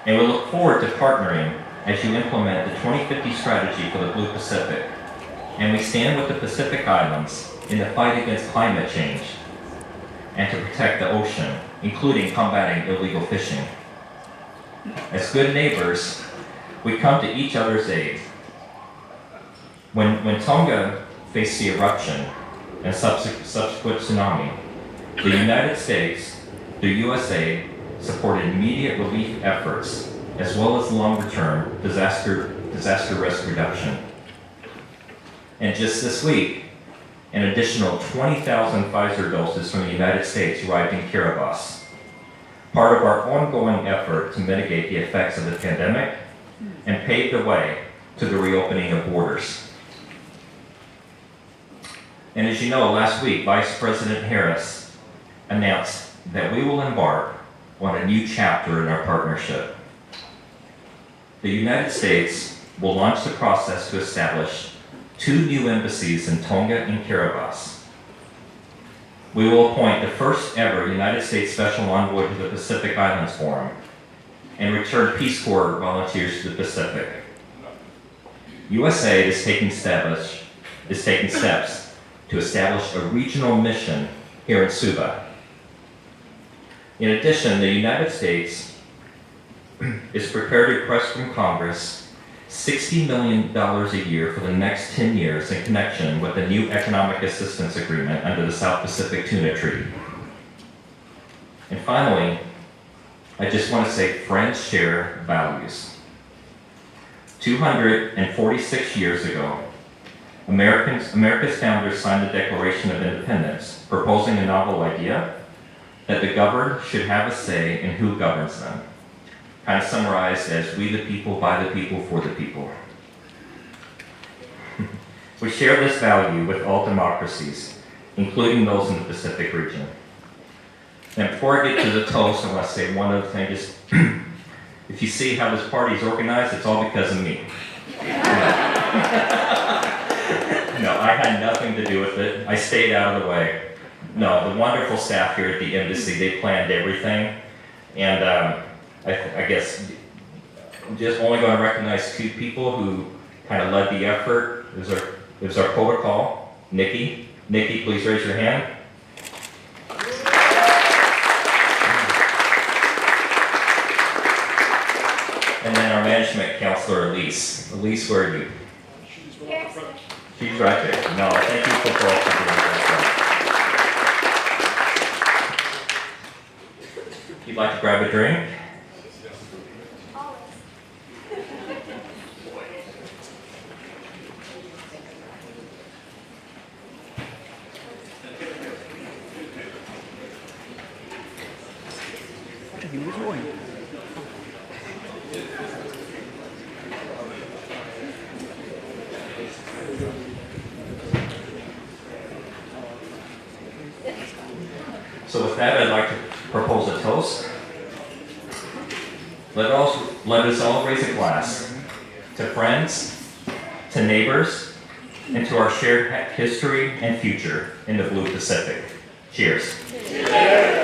And we look forward to partnering as you implement the 2050 strategy for the Blue Pacific. And we stand with the Pacific Islands in the fight against climate change and to protect the ocean, including combating illegal fishing. As good neighbors, we come to each other's aid. When Tonga faced the eruption and subsequent tsunami, the United States, the USA, supported immediate relief efforts as well as longer-term disaster risk reduction. And just this week, an additional 20,000 Pfizer doses from the United States arrived in Kiribati, part of our ongoing effort to mitigate the effects of the pandemic and pave the way to the reopening of borders. And as you know, last week, Vice President Harris announced that we will embark on a new chapter in our partnership. The United States will launch the process to establish 2 new embassies in Tonga and Kiribati. We will appoint the first ever United States Special Envoy to the Pacific Islands Forum and return Peace Corps volunteers to the Pacific. USA is taking steps to establish a regional mission here in Suva. In addition, the United States is prepared to request from Congress $60 million a year for the next 10 years in connection with the new economic assistance agreement under the South Pacific Tuna Treaty. And finally, I just want to say friends share values. 246 years ago, America's founders signed the Declaration of Independence, proposing a novel idea that the governed should have a say in who governs them, kind of summarized as we the people, by the people, for the people. We share this value with all democracies, including those in the Pacific region. And before I get to the toast, I want to say one other thing. Just, if you see how this party is organized, it's all because of me. No, I had nothing to do with it. I stayed out of the way. No, the wonderful staff here at the embassy, they planned everything. And I guess I'm just only going to recognize 2 people who kind of led the effort. It was our protocol, Nikki. Nikki, please raise your hand. And then our management counselor, Elise. Elise, where are you? She's right there. No, thank you for doing that. If you'd like to grab a drink. So with that, I'd like to propose a toast. Let us all raise a glass to friends, to neighbors, and to our shared history and future in the Blue Pacific. Cheers. Cheers.